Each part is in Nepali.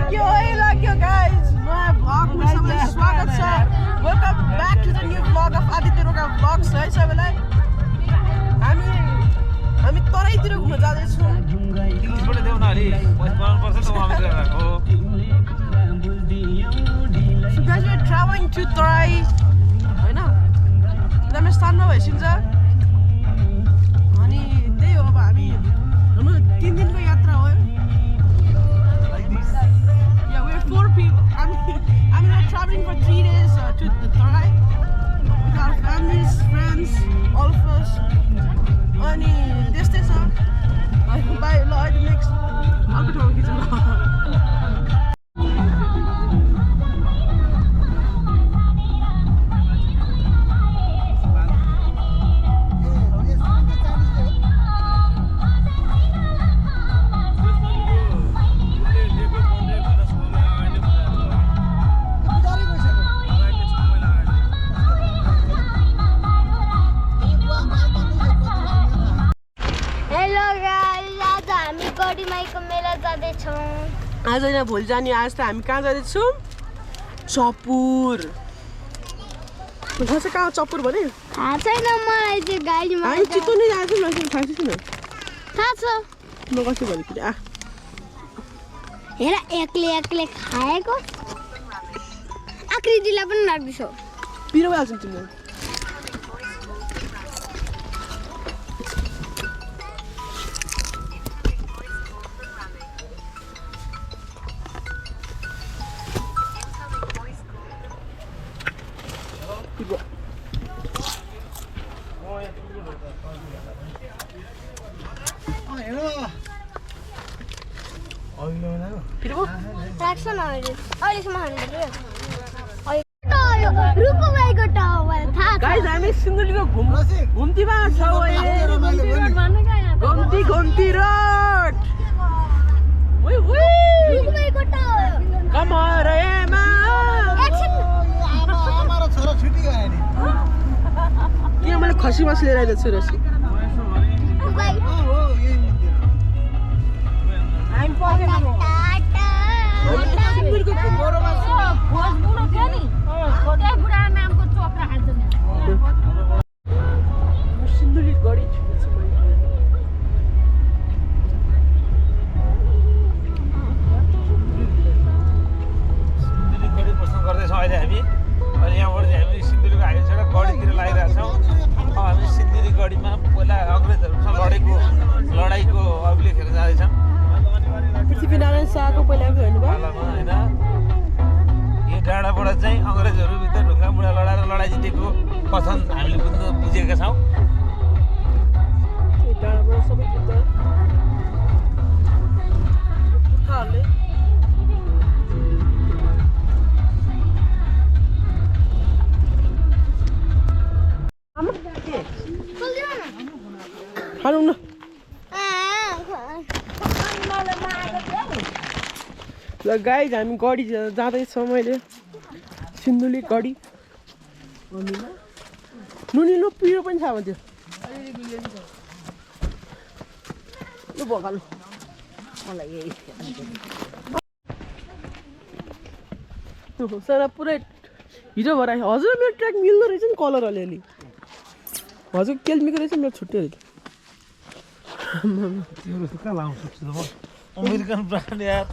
लाग्यो गाइज नयाँ भ्लगमा सबैलाई स्वागत छ welcome back to the new vlog of Aditya Roka vlogs है सबैलाई हामी तराईतिर घुम्न जाँदैछौँ इङ्ग्लिसबाट देऊ न अलि बनाउनु पर्छ त हामी गएको guys we are traveling to Tarai हैन एकदमै स्थानमा भइसिन्छ अनि त्यही हो अब हामी हाम्रो 3 दिनको यात्रा हो yeah we are 4 people I mean we're traveling for 3 days to the Tarai with our families friends all of us अनि त्यस्तै छ बाइ ल अहिले नेक्स्ट अर्को ठाउँमा खिचौँ आज यहाँ भोलि जाने आज त हामी कहाँ जाँदैछौँ चपुर थाहा छ कहाँ चपुर भने थाहा छैन मलाई चाहिँ गाडीमा हामी चितवन नै जाँदैछौँ न थाहा छैन थाहा छ म कस्तो भने कि हेर एक्लै खाएको आकृतिलाई पनि लाग्दैछ पिरो भइहाल्छौँ तिमीलाई गाइस हामी सिन्धुलीको घुम्तीमा छौँ घुम्ती रोड कमरेमा किन मैले खसी मासु लिएर आइदिएको छु रसी सिन्धुली गडी छुट्छु सिन्धुली गडी प्रस्थान गर्दैछौँ अहिले हामी अनि यहाँबाट चाहिँ हामी सिन्धुलीको हाइवेबाट गडीतिर लागिरहेछौँ अब हामी सिन्धुली गडीमा पहिला अङ्ग्रेजहरूसँग लडाइँको अभिलेखहरू जाँदैछौँ पृथ्वीनारायण शाहको पहिलाको हेर्नुभयो होइन यो डाँडाबाट चाहिँ अङ्ग्रेजहरूभित्र ढुङ्गा मुढा लडाएर लडाइँ जितेको कथन हामीले बुझेका छौँ डाँडाबाट सबै जित्छ पुर्खाहरूले खानु न ल गाइज हामी गडी जाँदैछौँ मैले सिन्धुली गडी नुनिलो पिरो पनि छ त्यो लु भगालु सारा पुरै हिजो भएर हजुर मेरो ट्र्याक मिल्दो रहेछ नि कलर अलिअलि हजुर केल्मीको रहेछ मेरो छुट्टै रहेछ कहाँ लाउनु सक्छु त म अमेरिकन ब्रान्ड यार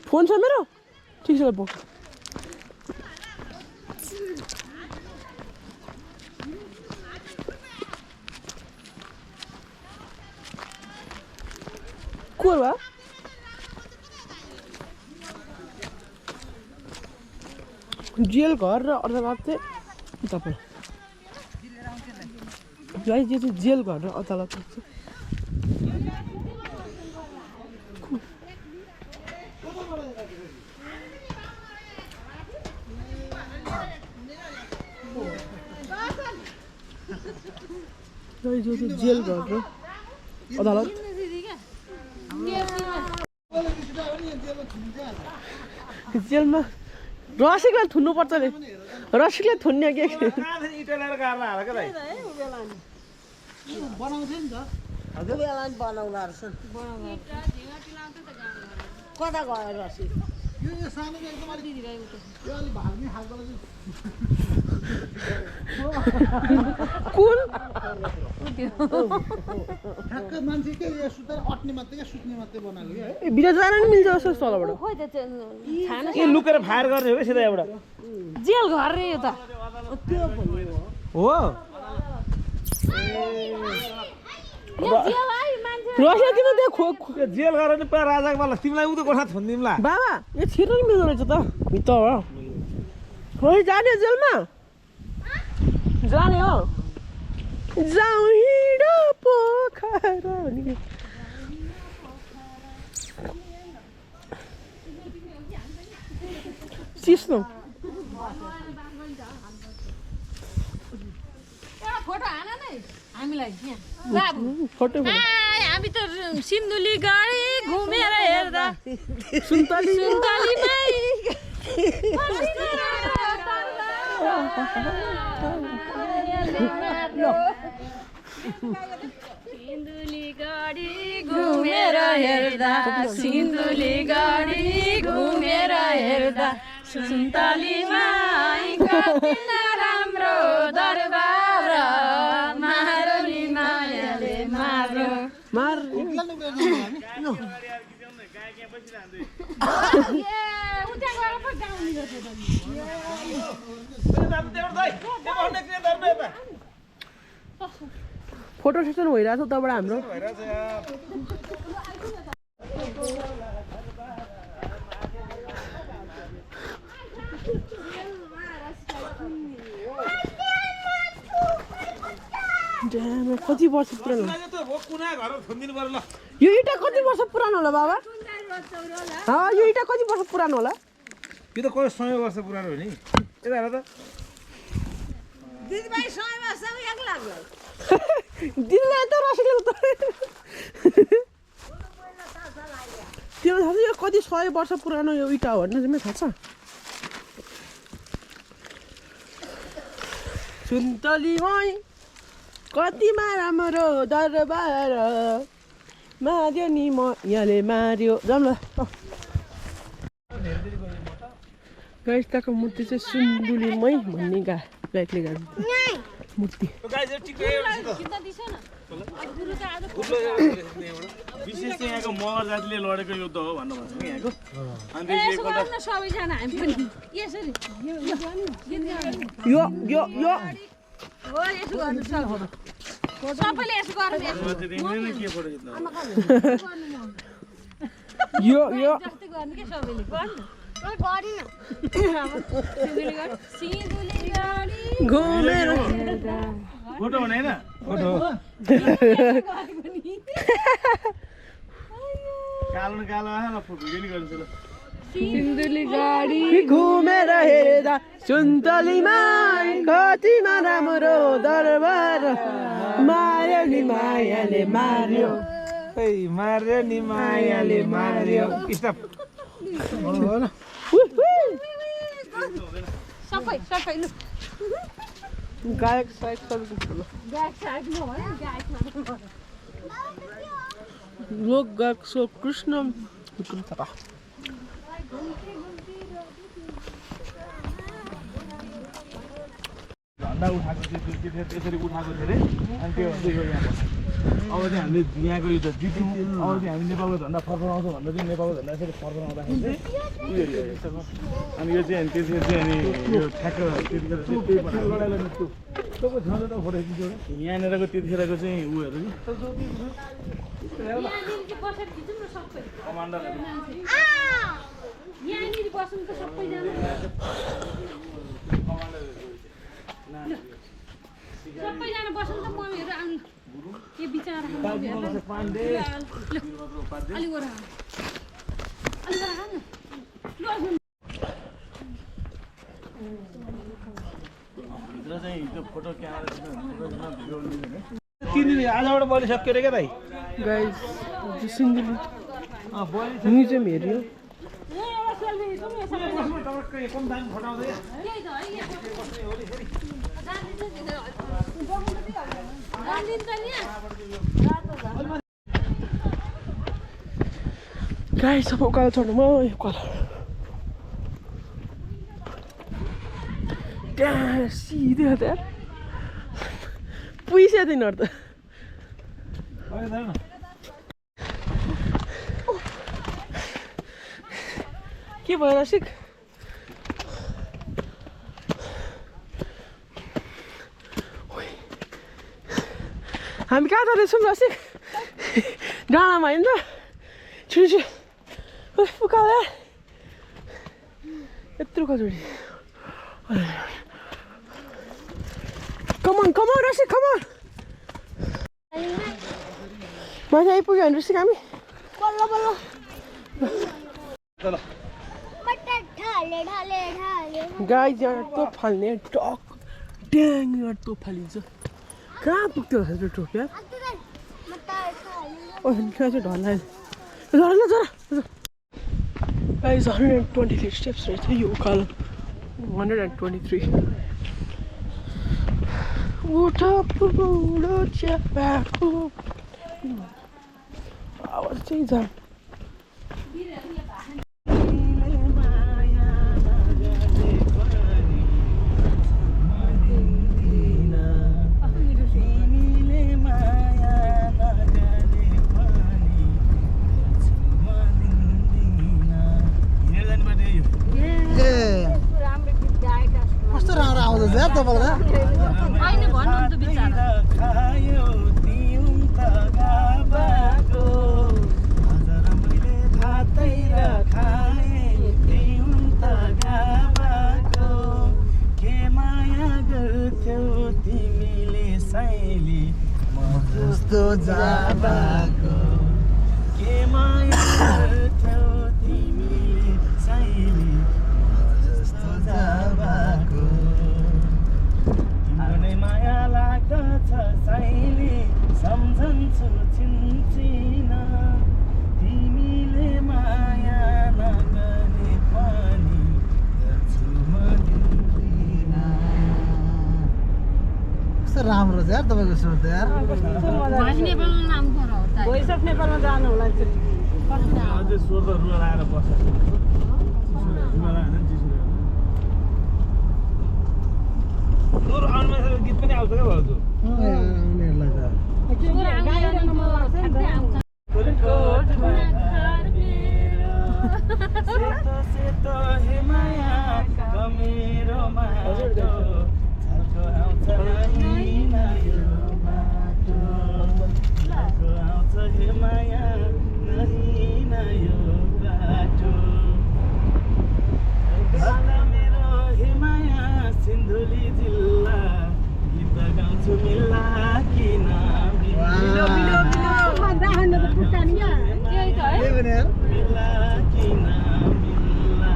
फोन छ मेरो ठिक छ बोक कोर भा जेल घर र अदालत चाहिँ तपाईँ गाइस यो चाहिँ जेल घर र अदालत छ जो चाहिँ जेल घर र अदालत जेलमा रसिकलाई थुन्नुपर्छ नि रसिकलाई थुन्ने के इटा ल्याएर गाड्न हालेको दाइ बनाउँछ नि त हजुर बेला बनाउला रहेछ कता गयो रसी यो सानो एकदम अलि यो अलि भाग्ने खालको कुन ठ्याक्क मान्छे के यो सुतेर अट्ने मात्रै क्या सुत्ने मात्रै बनाएको क्या है भिडियो जान नि मिल्छ जस्तो तलबाट ए लुकेर फायर गर्ने हो सिधा एउटा जेल घर रे यो त त्यो भन्ने हो यो जेल है मान्छे रसी किन त्यो त्यो जेल गरेर नि पुरा राजाको बाला तिमीलाई उतो कोठा थुनिदिउँला बाबा यो छिटो नि मिल्दो रहेछ त भित्र हो खोइ जाने जेलमा जाने हो जाउँ हिँडो पोखरा भन्ने सिस्नो एउटा फोटो हान नै हामीलाई यहाँ बाबु फोटो हामी त सिन्धुली गढी घुमेर हेर्दा सुन्तली सुन्तलीमै सिन्धुली गढी घुमेर हेर्दा सिन्धुली गढी घुमेर हेर्दा सुन्तलीमा कति राम्रो दरबार मारो नि मायाले मारो मार फोटो सेसन भइरहेछ उताबाट हाम्रो कति वर्ष पुरानो यो इँटा कति वर्ष पुरानो होला बाबा यो इँटा कति वर्ष पुरानो होला यो त कति 100 वर्ष पुरानो हो नि यता हेर त दिदीभाइ 100 वर्ष एक लाग्ला दिदीलाई त रसिलो त त्यो थाहा छ यो कति 100 वर्ष पुरानो यो इँटा हो भन्ने चाहिँ थाहा छ सुन्तलीमै कतिमा राम्रो दरबार मार्यो नि म यहाँले मार्यो जाऊँ ल गाइस तको मूर्ति चाहिँ सुन्दुलीमै भन्ने गायकले गाएको मूर्ति विशेष चाहिँ यहाँको मगर जातिले लडेको युद्ध हो भन्नुभएको छ कि यहाँको अनि त्यसले सबैजना हामी पनि यसरी यो यो यो हो यसो गर्नु सबैले यसो गर्नु के फोटो खिच्नु यो यो जस्तै गर्नु के सबैले गर्नु सिन्धुली गढी घुमेर फोटो भने हैन फोटो कालो न कालो आहा फोटो भिडियो नि गर्छु ल सिन्धुली गढी घुमेर हेर्दा सुन्तलीमा कतिमा राम्रो दरबार मार्यो नि मायाले मार्यो मार्यो नि मायाले मार्यो स्टप सबै सबै लु गायक सायक सबै गायक सायक नभए गायकमा लोक गायक सो कृष्ण थापा झन्डा उठाएको थियो त्यसरी उठाएको थियो अरे अनि त्यो अब चाहिँ हामीले यहाँको यो जित्यौँ अब चाहिँ हामी नेपालको झन्डा फर्काउँछौँ भन्दा चाहिँ नेपालको झन्डा यसरी फर्काउँदाखेरि चाहिँ अनि यो चाहिँ त्यसरी चाहिँ अनि यो ठ्याक्क त्यतिखेर चाहिँ त्यही लडाइँलाई निस्क्यो तपाईँको छँदा त फोटो खिच्यो यहाँनिरको त्यतिखेरको चाहिँ उयोहरू कमान्डरहरू यहाँनिर बस्नु त सबैजना सबैजना बस्नु त मम्मीहरू आउनु के बिचरा पाण्डे अलि ओरा भित्र चाहिँ त्यो फोटो क्यामेरा भिडियो लिँदैन 3 दिन आजबाट बलिसक्यो रे क्या दाइ गाइस सिन्धुली म्युजियम हेऱ्यो गाइस अब उकालो चढ्नु म उकालो त्यहाँ सिधै हो त्यहाँ पुइस्या तिनीहरू त के भयो रसिक हामी कहाँ जाँदैछौँ रसिक डाँडामा होइन त छिटो उकालो यत्रो कचोडी कमान कमान रसिक कमान माथि आइपुग्यो भने रसिक हामी बल्ल बल्ल गाइस यहाँ टोप फाल्ने टक ड्याङ यहाँ टोप फालिन्छ कहाँ पुग्थ्यो त्यो टोप यार कहाँ चाहिँ ढल्ला झरला झर गाइस 123 स्टेप्स रहेछ यो उकालो 123 उठो पुरो च्यापाको आवाज चाहिँ जाम कस्तो राम्रो आउँदैछ यार तपाईँलाई होइन भन्नु त बिचारा जस्तो जाबाको के माया गर्थ्यौ तिमीले साइली जस्तो जाबाको तिम्रो नै माया लाग्दछ साइली सम्झन्छु चिन्चिन तिमीले माया नगरे पनि गर्छु म दिन्दिन कस्तो राम्रो छ यार तपाईँको स्वर त यार नेपालमा नाम खरा हो भोइस अफ नेपालमा जानु होला अझै स्वर त रुला लगाएर बस्छ रुला लगाएर चिसो अनुमा गीत पनि आउँछ क्या भाउजू सेतो सेतो हेमाया कमेरो माटो छल्को आउँछ नहिन यो बाटो छल्को आउँछ हेमाया नहिन यो बाटो भला मेरो हेमाया सिन्धुली जिल्ला गीत गाउँछु मिल्ला किन मिल्ला किन मिल्ला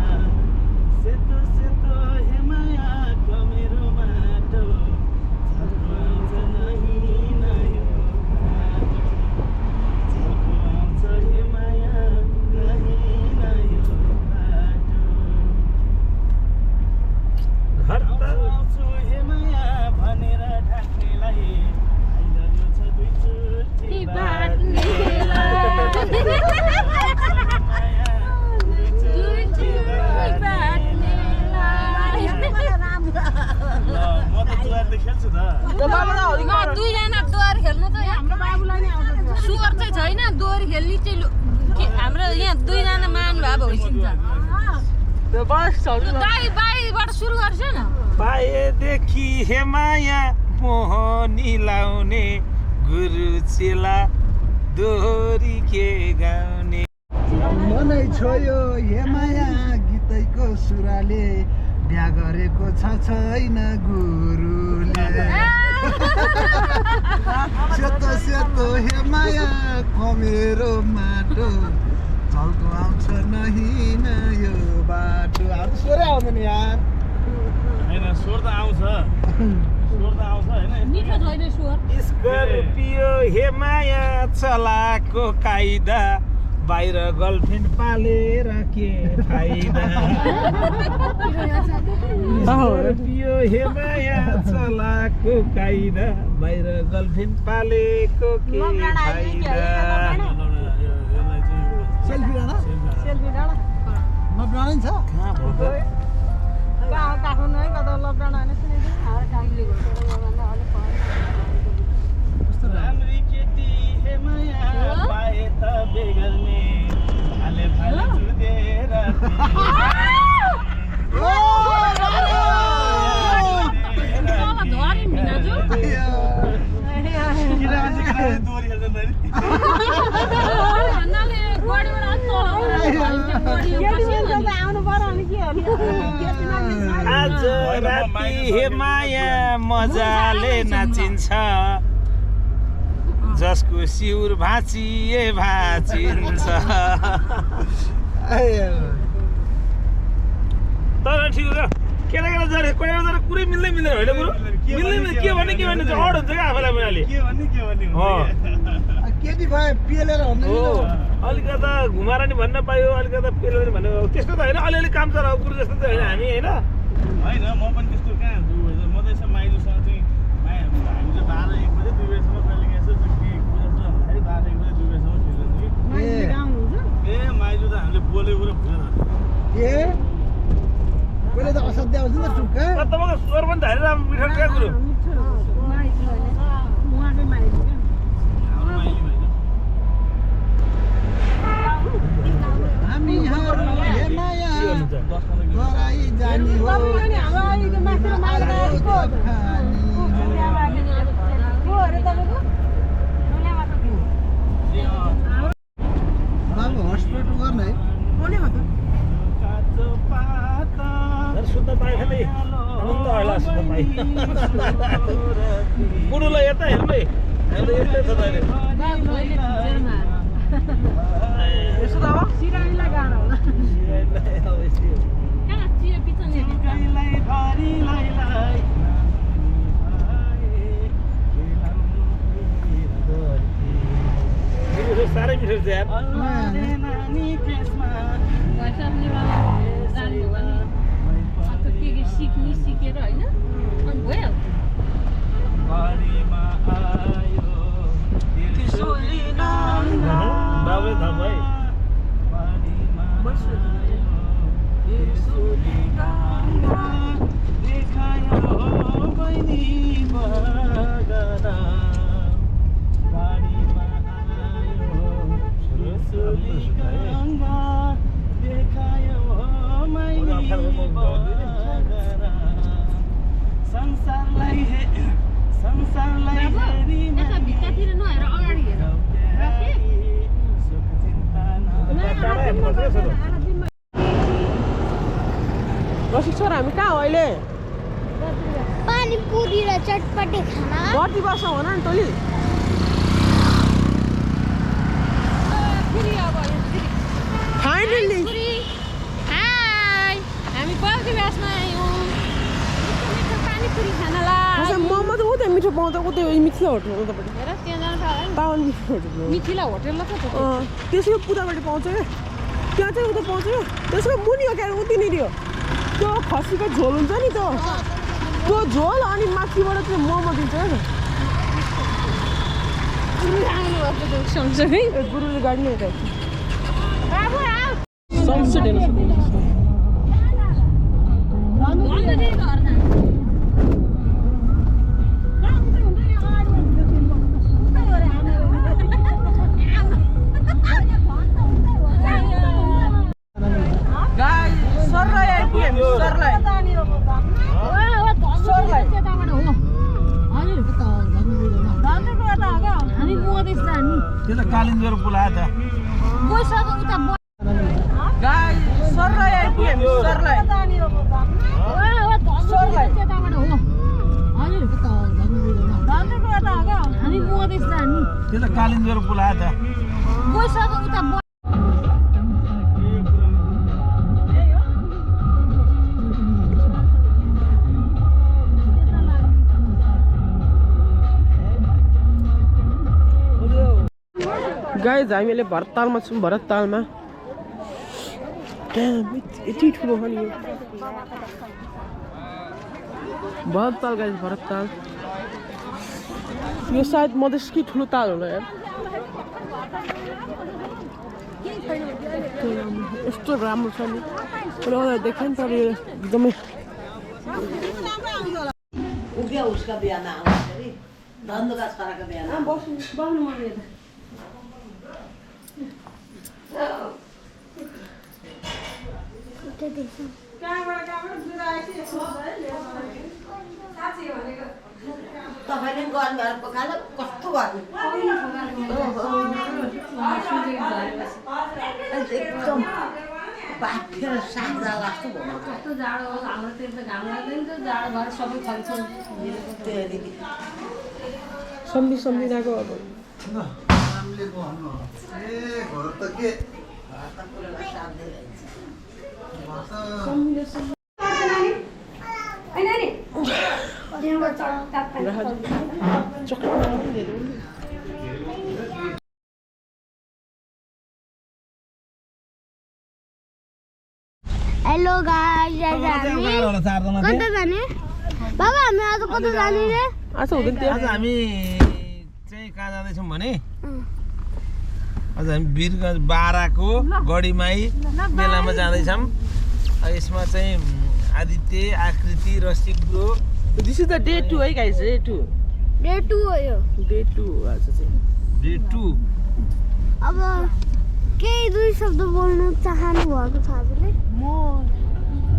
सेतो सेतो हेमाया कमेरो माटो छल्को आउँछ नहिन यो बाटो छल्को आउँछ हेमाया नहिन यो बाटो घर त आउँछु हेमाया भनेर ढाक्नेलाई आइलग्यो छ दुई चोटि दुईजना दोहोरी खेल्नु त हाम्रो बाबुलाई नै आउँछ सुगर चाहिँ छैन दोहोरी खेल्ने चाहिँ हाम्रो यहाँ दुईजना माग्नु भए भइसिन्छ बाईबाट सुरु गर्छ न पाएदेखि हेमाया मोहनी लाउने गुरु चेला दोहोरी के गाउने मनै छोयो हेमाया गीतैको सुराले बिहा गरेको छ छैन गुरुले सेतो सेतो हेमाया कमेरो माटो झल्को आउँछ नहिन यो बाटो स्वरै आउँदैन यार होइन स्वर त आउँछ स्वर त आउँछ होइन मिठो छैन स्वर स्कर्पियो हेमाया चलाको कायदा बाहिर गर्लफ्रेन्ड पालेर के फाइदा स्कर्पियो हेमाया चलाको कायदा बाहिर गर्लफ्रेन्ड पालेको के फाइदा सेल्फी लकडाउन छ कहाँ भयो त राम्री केटी हे माया पाए त बेगर्ने भाले भाले जुदेर आज राति हे माया मजाले नाचिन्छ जसको सिउर भाँचिए भाँचिन्छ तर ठिक हो केटा केटा जरे कोही बेला कुरै मिल्दै मिल्दैन होइन कुरो मिल्दैन के भन्ने अड हुन्छ क्या आफैलाई पनि अलि केटी भयो पिएलेर हो अलिकता घुमाएर नि भन्न पायो अलिकता पेलेर नि भन्नु त्यस्तो त होइन अलिअलि काम चलाउ कुरो जस्तो त होइन हामी होइन होइन म पनि त्यस्तो कहाँ म त यसो माइजूसँग चाहिँ हामी चाहिँ 12-1 बजे 2 बजेसम्म कहिले यसो के जस्तो भन्दाखेरि 12-1 बजे 2 बजेसम्म खेल्दै ए माइजू त हामीले बोलेको कुरा भुलेन ए पहिले त असाध्य आउँछ नि त टुक्का तपाईँको स्वर पनि धेरै राम्रो मिठो क्या कुरो हाम्रो माइली हामी हेमाया गराई जानी हो बाबु हस्पिटल गर्ने है सुत्न पाएँ खालि आनन्द होला सुत्न पाएँ बुढोलाई यता हेर्नु है हेर्नु यतै छ अहिले यसो त अब साह्रै मिठो छ यार सिकेर होइन अनि भइहाल्छ बाबुले थाहा भयो यता भित्तातिर नहेर अगाडि हेर रसिक हामी कहाँ हो अहिले पानीपुरी र चटपटे खाना कति वर्ष हो न टोली फाइनली हामी बल्की ब्यासमा आयौँ पानीपुरी खानालाई मोमो त उतै मिठो पाउँछ उतै मिथिला होटल उतापट्टि हेर त्यहाँ जानु पायो पावन मिठो होटल मिथिला होटेल ल त त्यसको पुदापट्टि पाउँछ क्या त्यहाँ चाहिँ उता पाउँछ क्या त्यसको मुनि हो क्या उतिनिर हो त्यो खसीको झोल हुन्छ नि त्यो झोल अनि माथिबाट त्यो मोमो दिन्छ क्या सँगसँगै गुरुले गाडी नै यता बाबु आऊ सनसेट हेर्नु सक्नुहुन्छ त्यो त कालिन्जर बोलायो त सरलाई आइपुग्यौँ सरलाई त्यो त कालिन्जर बोलायो त गाइज हामीले भरततालमा छौँ भरततालमा यति ठुलो हो नि यो भरतताल गाइज भरतताल यो सायद मधेसकै ठुलो ताल होला यार यस्तो राम्रो छ नि मलाई देखाइ नि तर यो एकदमै उभिया उसका बिहामा आउँदाखेरि धन्दुका छोराको बिहामा बस्नु मन तपाईँले गर्नु भएर पकाएर कस्तो गर्नु एकदम बाफेर साग्दा जस्तो भयो कस्तो जाडो हो हाम्रोतिर त घाम लाग्दैन त जाडो भएर सबै खान्छौँ त्यहाँदेखि सम्झिरहेको अब हामीले भन्नु ए घर त के हेलो गाइस कता जाने बाबा हामी आज कता जाने रे आज हुँदैन त्यो आज हामी चाहिँ कहाँ जाँदैछौँ भने आज हामी वीरगञ्ज बाराको गढीमाई मेलामा जाँदैछौँ यसमा चाहिँ Aditya Aakriti Rasik bro this is the day 2 है गाइस डे 2 हो यो डे 2 आज चाहिँ डे 2 अब केही दुई शब्द बोल्नु चाहनु भएको छ हजुरले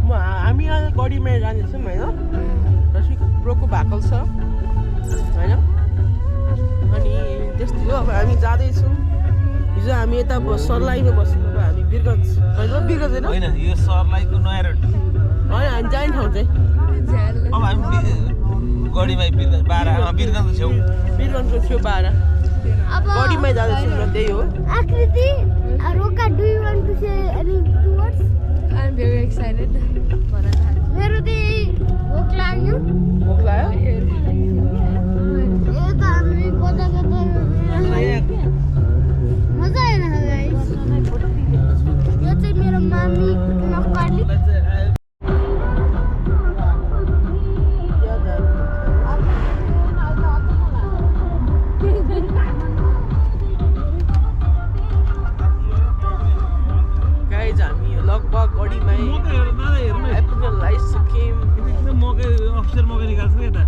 हामी आज गढीमा जाँदैछौँ होइन रसिक ब्रोको भाकल छ होइन अनि त्यस्तै हो अब हामी जाँदैछौँ हिजो हामी यता सर्लाहीमा बसेको हामी वीरगञ्ज होइन वीरगञ्ज होइन होइन यो सरलाईको नयाँ रोड होइन हामी जाने ठाउँ चाहिँ अब हामी गढीमाई वीरगञ्ज बारा वीरगञ्जको छेउ वीरगञ्जको छेउ बारा अब गढीमा जाँदैछौँ र त्यही हो आकृति रोका do you want to say any two words I am very excited मेरो त्यही भोक लाग्यो भोक लाग्यो यो त हामी कता मजा आएन गाइस यो चाहिँ मेरो मामी नक्कली गाइज हामी लगभग गढीमै आइपुग्न अफिसर मकै निकाल्छ नि यता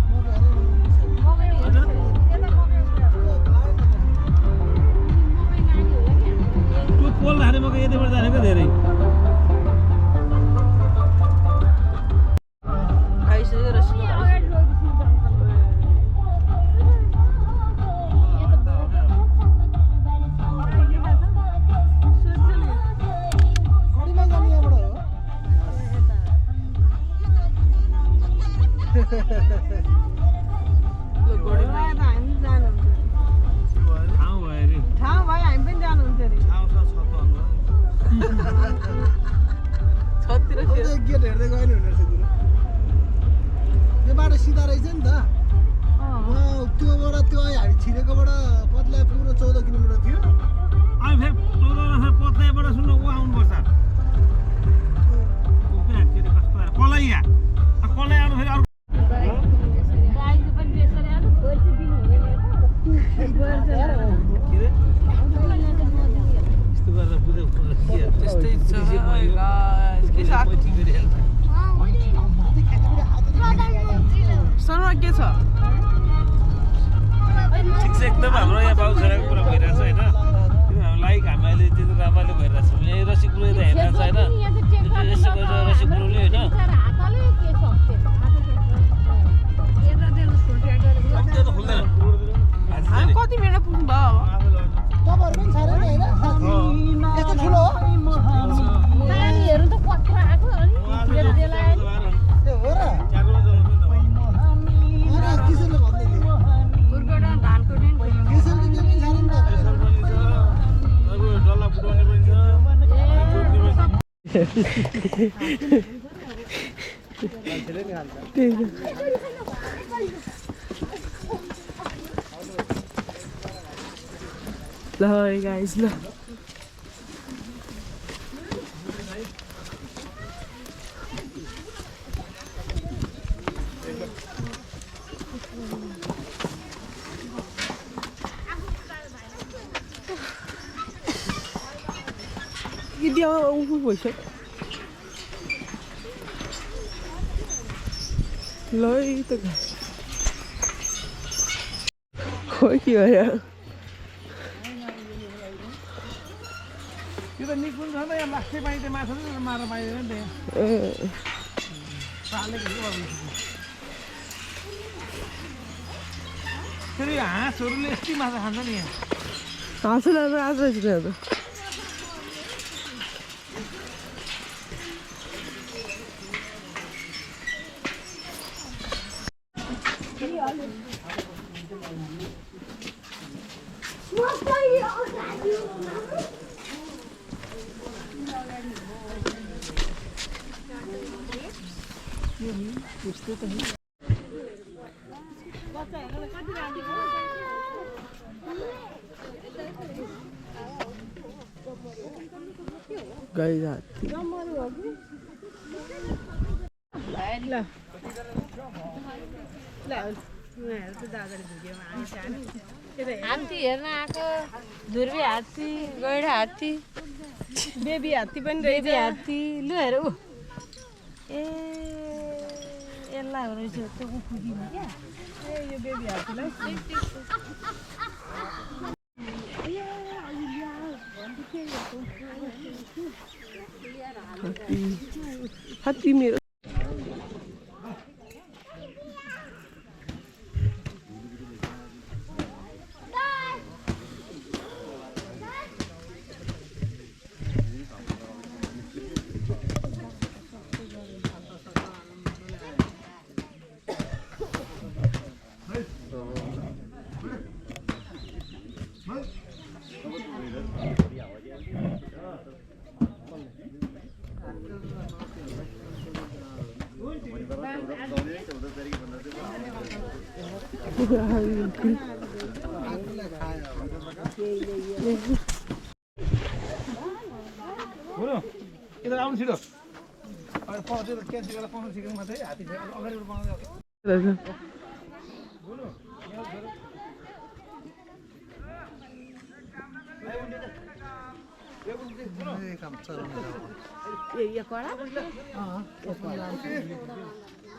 त्यो पोल हाने मकै यतिबाट जानेको धेरै आइसक्यो रसिक गढीमा जाने यहाँबाट हो ठाउँ भयो अरे छतिर गेट हेर्दै गयो नि हुने रहेछ तिरो यो बाटो सिधा रहेछ नि त त्योबाट त्यो हामी छिरेकोबाट पत्ला पुरो 14 किलोमिटर थियो अनि फेरि 14 पत्लाबाट सुन्नु ऊ आउनुपर्छ कलैया कलै आउनु फेरि अर्को यस्तो गरेर बुझ्दै त्यस्तै छ के छ सरमा के छ ठिक छ एकदम हाम्रो यहाँ बाबु छोराको कुरा भइरहेछ होइन लाइक हामी अहिले त्यति रमाइलो भइरहेछ यहाँ रसिक ब्रो यता हेरिरहेछ होइन यसो गरेर रसिक ब्रोले होइन त्यो त खुल्दैन हामी कति मिनट पुग्नु भयो तपाईँहरू पनि छैन नि होइन यस्तो ठुलो हो नानीहरू त कत्रो आएको अनि ए हो र किशोरले भन्दै थियो दुर्घटना धानको दिन किशोरले के पनि छैन नि त डल्ला फुटाउने पनि ल गाइस ल ऊ भइसक्यो ल त खोइ के हो यहाँ त्यो त निकुन छ नि यहाँ लास्टै पाइँदै माछा मार्न पाइँदैन नि त यहाँ पालेको फेरि हाँसहरूले यस्तै माछा खान्छ नि यहाँ हाँसुलाई आज रहेछ त्यहाँ त गाई जाती हात्ती हेर्न आएको धुर्बी हात्ती गैडा हात्ती बेबी हात्ती पनि बेबी हात्ती लु हेर ऊ ए यसलाई रहेछ त्यो उखुकीमा क्या ए यो बेबी हात्तीलाई हात्ती मेरो यता आउनु छिटो त्यो त क्यान्सल गरेर पाउनु सिक्नु मात्रै हात्ती अगाडिबाट पाउँदै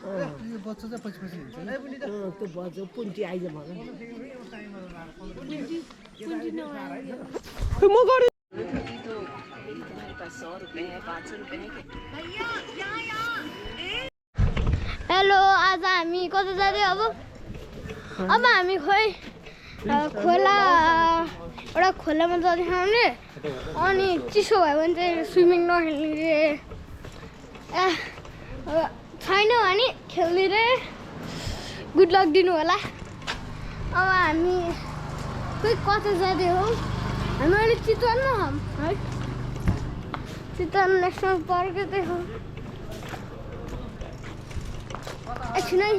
यो बच्चा चाहिँ पछि पछि हुन्छ त्यो बज्यो पुन्टी आइज मलाई म गरे हेलो आज हामी कता जाँदै अब हामी खोइ खोला एउटा खोलामा जाँदैछ हामीले अनि चिसो भयो भने चाहिँ स्विमिङ नखेल्ने छैन भने खेल्ने रे गुड लक दिनु होला अब हामी खोइ कता जाँदै हो हामी अहिले चितवनमा छौँ है चितवन नेसनल पार्क यतै हो एकछिन है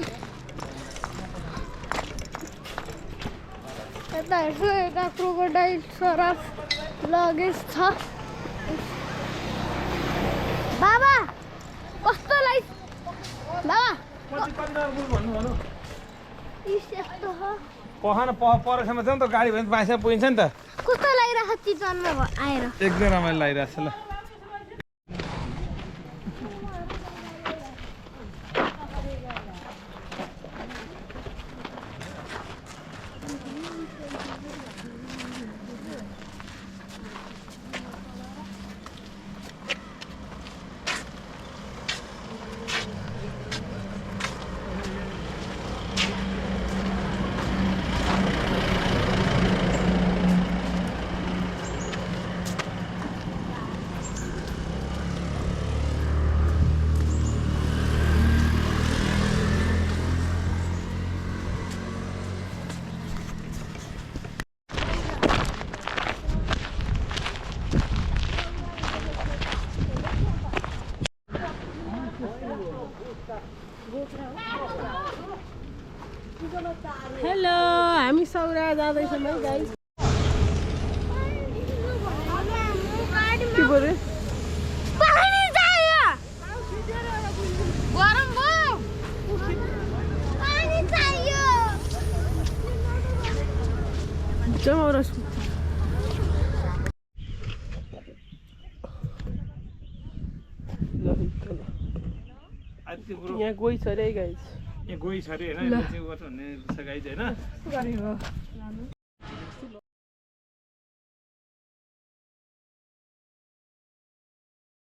यता हेर्छु यता क्रोकोडाइल सराफ लगेज छ बाबा कस्तो लाग्छ बाबा यस्तो हो पखान परेसम्म जाउँ त गाडी भयो भने पैसा पुगिन्छ नि त कस्तो लागिरहेको छ चितवनमा आएर एकदम रमाइलो लागिरहेको छ ल हेलो हामी सौरा जाँदैछौँ है गाइस के बोल्यो पानी चाहियो गरम भयो पानी चाहियो जमाउरा त्यो कुरो यहाँ गइछ अरे गाइस यहाँ गइछ अरे होइन यसले चाहिँ उ गर्छ भन्ने छ गाइज होइन गरेको